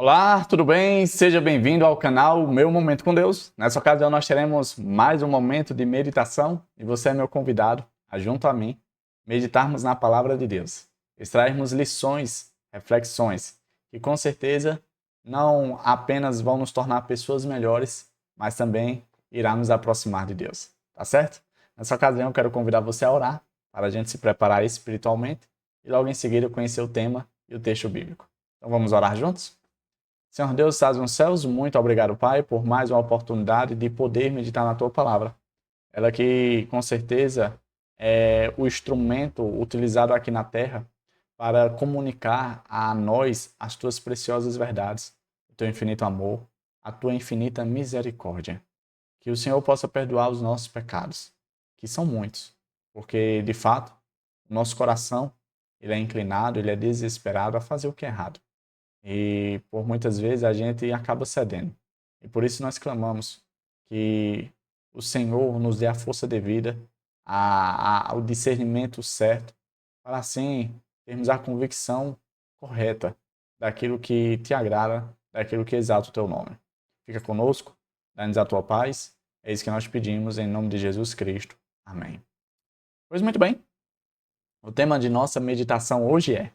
Olá, tudo bem? Seja bem-vindo ao canal Meu Momento com Deus. Nessa ocasião nós teremos mais um momento de meditação e você é meu convidado a, junto a mim, meditarmos na Palavra de Deus, extrairmos lições, reflexões, que com certeza não apenas vão nos tornar pessoas melhores, mas também irá nos aproximar de Deus, tá certo? Nessa ocasião eu quero convidar você a orar para a gente se preparar espiritualmente e logo em seguida conhecer o tema e o texto bíblico. Então vamos orar juntos? Senhor Deus, estás nos céus, muito obrigado, Pai, por mais uma oportunidade de poder meditar na Tua Palavra. Ela que, com certeza, é o instrumento utilizado aqui na Terra para comunicar a nós as Tuas preciosas verdades, o Teu infinito amor, a Tua infinita misericórdia. Que o Senhor possa perdoar os nossos pecados, que são muitos, porque, de fato, o nosso coração ele é inclinado, ele é desesperado a fazer o que é errado. E por muitas vezes a gente acaba cedendo. E por isso nós clamamos que o Senhor nos dê a força devida, o discernimento certo, para assim termos a convicção correta daquilo que te agrada, daquilo que exalta o teu nome. Fica conosco, dá-nos a tua paz. É isso que nós pedimos em nome de Jesus Cristo. Amém. Pois muito bem, o tema de nossa meditação hoje é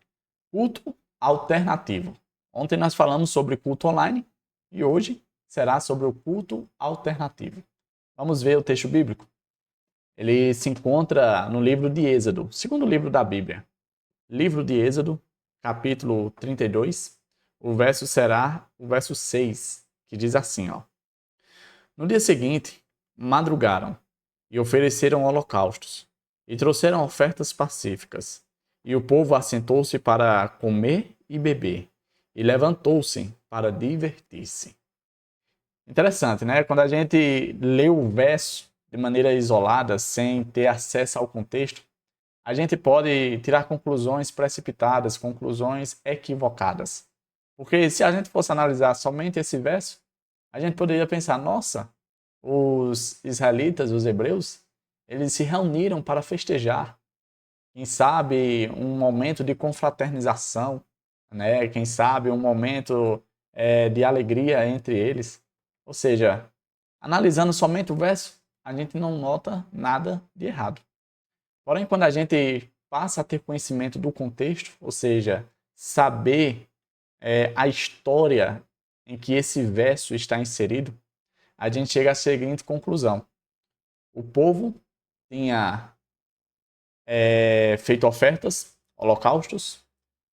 culto alternativo. Ontem nós falamos sobre culto online e hoje será sobre o culto alternativo. Vamos ver o texto bíblico? Ele se encontra no livro de Êxodo, segundo livro da Bíblia. Livro de Êxodo, capítulo 32, o verso será o verso 6, que diz assim, ó. No dia seguinte, madrugaram e ofereceram holocaustos e trouxeram ofertas pacíficas. E o povo assentou-se para comer e beber, e levantou-se para divertir-se. Interessante, né? Quando a gente lê o verso de maneira isolada, sem ter acesso ao contexto, a gente pode tirar conclusões precipitadas, conclusões equivocadas. Porque se a gente fosse analisar somente esse verso, a gente poderia pensar, nossa, os israelitas, os hebreus, eles se reuniram para festejar. Quem sabe um momento de confraternização, né? Quem sabe um momento de alegria entre eles. Ou seja, analisando somente o verso, a gente não nota nada de errado. Porém, quando a gente passa a ter conhecimento do contexto, ou seja, saber a história em que esse verso está inserido, a gente chega à seguinte conclusão. O povo tinha feito ofertas, holocaustos,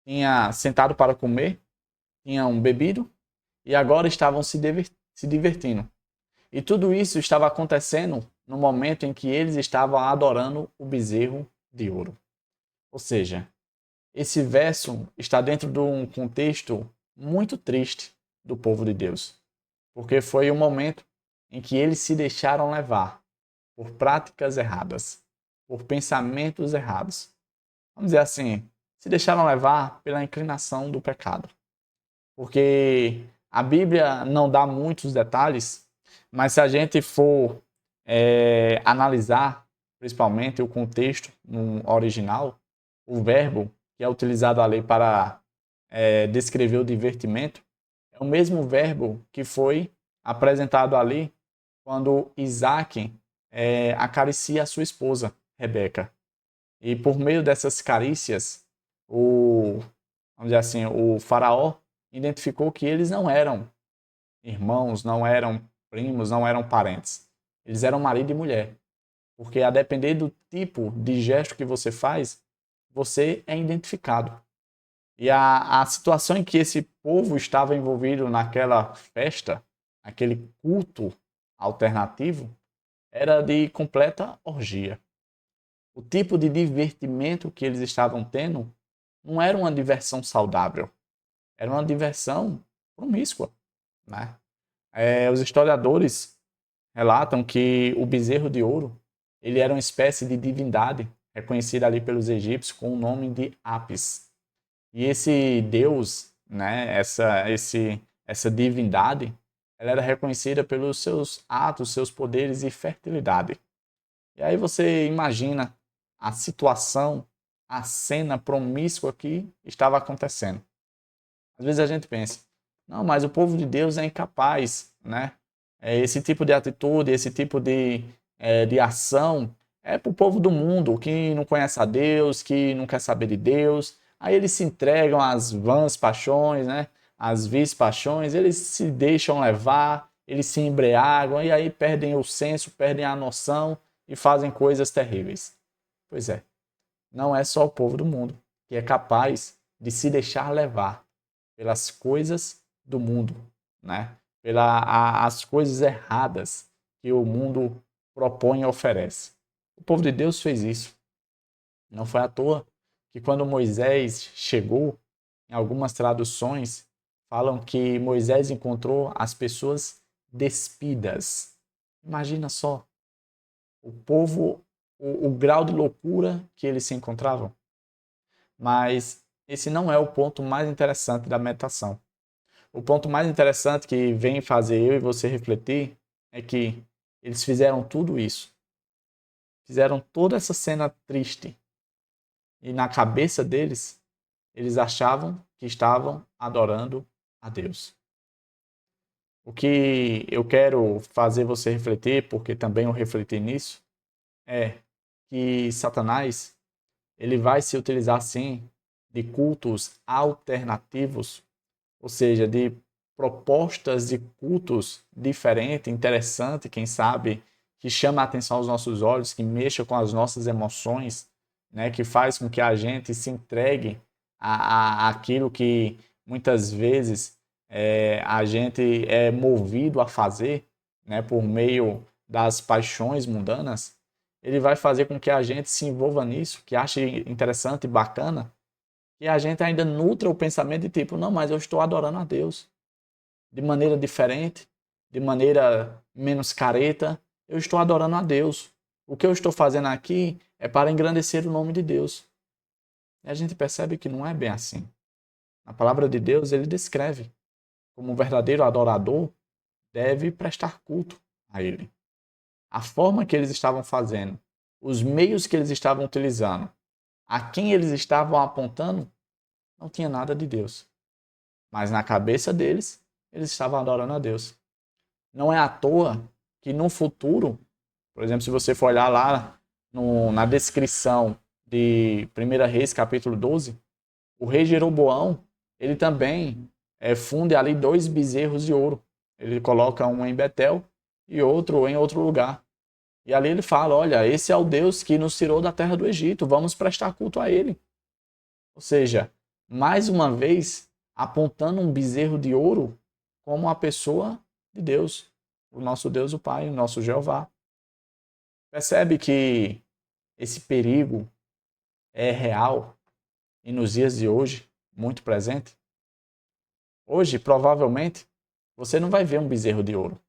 tinha sentado para comer, tinham bebido e agora estavam se divertindo. E tudo isso estava acontecendo no momento em que eles estavam adorando o bezerro de ouro. Ou seja, esse verso está dentro de um contexto muito triste do povo de Deus, porque foi um momento em que eles se deixaram levar por práticas erradas, por pensamentos errados. Vamos dizer assim, se deixaram levar pela inclinação do pecado. Porque a Bíblia não dá muitos detalhes, mas se a gente for analisar, principalmente o contexto no original, o verbo que é utilizado ali para descrever o divertimento, é o mesmo verbo que foi apresentado ali quando Isaac acaricia a sua esposa, Rebeca. E por meio dessas carícias, vamos dizer assim, o faraó identificou que eles não eram irmãos, não eram primos, não eram parentes. Eles eram marido e mulher. Porque a depender do tipo de gesto que você faz, você é identificado. E a situação em que esse povo estava envolvido naquela festa, aquele culto alternativo, era de completa orgia. O tipo de divertimento que eles estavam tendo não era uma diversão saudável, era uma diversão promíscua, né? Os historiadores relatam que o bezerro de ouro ele era uma espécie de divindade reconhecida ali pelos egípcios com o nome de Apis. E esse deus, né, essa divindade, ela era reconhecida pelos seus atos, seus poderes e fertilidade. E aí você imagina a situação, a cena promíscua que estava acontecendo. Às vezes a gente pensa, Não, mas o povo de Deus é incapaz, né? Esse tipo de atitude, esse tipo de ação é para o povo do mundo que não conhece a Deus, que não quer saber de Deus. Aí eles se entregam às vãs paixões, né? Às vis paixões, eles se deixam levar, eles se embriagam e aí perdem o senso, perdem a noção e fazem coisas terríveis. Pois é, não é só o povo do mundo que é capaz de se deixar levar pelas coisas do mundo, né? Pelas coisas erradas que o mundo propõe e oferece. O povo de Deus fez isso. Não foi à toa que quando Moisés chegou, em algumas traduções falam que Moisés encontrou as pessoas despidas. Imagina só, o povo, o grau de loucura que eles se encontravam. Mas esse não é o ponto mais interessante da meditação. O ponto mais interessante que vem fazer eu e você refletir é que eles fizeram tudo isso. Fizeram toda essa cena triste. E na cabeça deles, eles achavam que estavam adorando a Deus. O que eu quero fazer você refletir, porque também eu refleti nisso, é que Satanás, ele vai se utilizar sim de cultos alternativos, ou seja, de propostas de cultos diferentes, interessantes, quem sabe, que chama a atenção aos nossos olhos, que mexa com as nossas emoções, né, que faz com que a gente se entregue àquilo que muitas vezes a gente é movido a fazer, né, por meio das paixões mundanas. Ele vai fazer com que a gente se envolva nisso, que ache interessante e bacana, e a gente ainda nutra o pensamento de tipo, não, mas eu estou adorando a Deus de maneira diferente, de maneira menos careta, eu estou adorando a Deus. O que eu estou fazendo aqui é para engrandecer o nome de Deus. E a gente percebe que não é bem assim. A palavra de Deus, ele descreve como um verdadeiro adorador deve prestar culto a ele. A forma que eles estavam fazendo, os meios que eles estavam utilizando, a quem eles estavam apontando, não tinha nada de Deus. Mas na cabeça deles, eles estavam adorando a Deus. Não é à toa que no futuro, por exemplo, se você for olhar lá na descrição de 1 Reis, capítulo 12, o rei Jeroboão, ele também funde ali dois bezerros de ouro. Ele coloca um em Betel e outro em outro lugar. E ali ele fala, olha, esse é o Deus que nos tirou da terra do Egito, vamos prestar culto a ele. Ou seja, mais uma vez, apontando um bezerro de ouro como a pessoa de Deus, o nosso Deus, o Pai, o nosso Jeová. Percebe que esse perigo é real e nos dias de hoje muito presente? Hoje, provavelmente, você não vai ver um bezerro de ouro,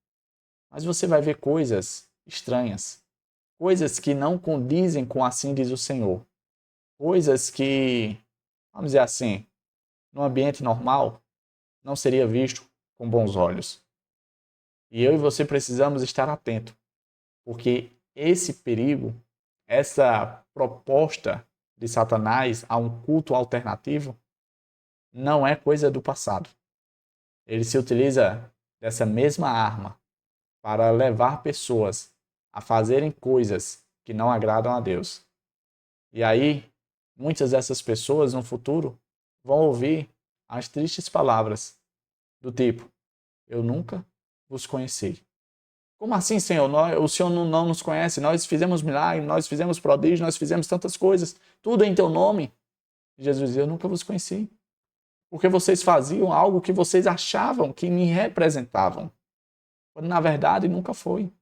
mas você vai ver coisas estranhas, coisas que não condizem com assim diz o Senhor, coisas que, vamos dizer assim, no ambiente normal, não seria visto com bons olhos. E eu e você precisamos estar atentos, porque esse perigo, essa proposta de Satanás a um culto alternativo, não é coisa do passado. Ele se utiliza dessa mesma arma para levar pessoas a fazerem coisas que não agradam a Deus. E aí, muitas dessas pessoas no futuro vão ouvir as tristes palavras do tipo: eu nunca vos conheci. Como assim, Senhor? O Senhor não nos conhece? Nós fizemos milagres, nós fizemos prodígios, nós fizemos tantas coisas, tudo em teu nome. E Jesus dizia: eu nunca vos conheci. Porque vocês faziam algo que vocês achavam que me representavam. Quando na verdade nunca foi.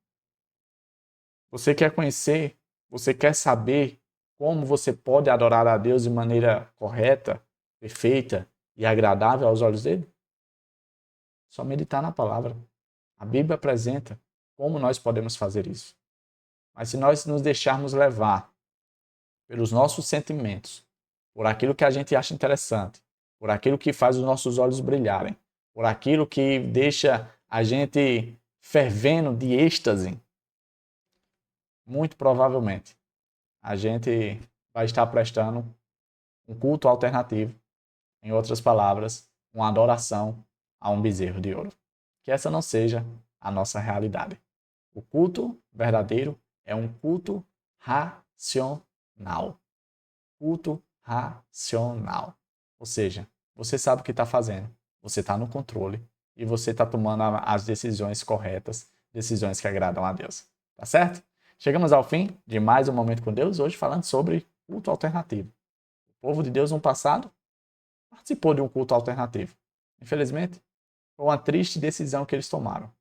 Você quer conhecer, você quer saber como você pode adorar a Deus de maneira correta, perfeita e agradável aos olhos dele? Só meditar na palavra. A Bíblia apresenta como nós podemos fazer isso. Mas se nós nos deixarmos levar pelos nossos sentimentos, por aquilo que a gente acha interessante, por aquilo que faz os nossos olhos brilharem, por aquilo que deixa a gente fervendo de êxtase, muito provavelmente a gente vai estar prestando um culto alternativo, em outras palavras, uma adoração a um bezerro de ouro. Que essa não seja a nossa realidade. O culto verdadeiro é um culto racional. Culto racional. Ou seja, você sabe o que está fazendo, você está no controle e você está tomando as decisões corretas, decisões que agradam a Deus. Tá certo? Chegamos ao fim de mais um Momento com Deus, hoje falando sobre culto alternativo. O povo de Deus no passado participou de um culto alternativo. Infelizmente, foi uma triste decisão que eles tomaram.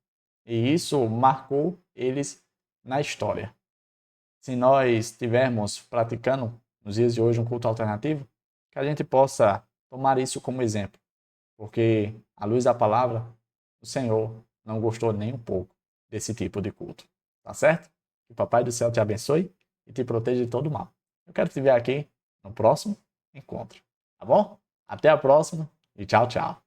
E isso marcou eles na história. Se nós estivermos praticando nos dias de hoje um culto alternativo, que a gente possa tomar isso como exemplo. Porque, à luz da palavra, o Senhor não gostou nem um pouco desse tipo de culto. Tá certo? Que o Papai do Céu te abençoe e te proteja de todo mal. Eu quero te ver aqui no próximo encontro. Tá bom? Até a próxima e tchau, tchau.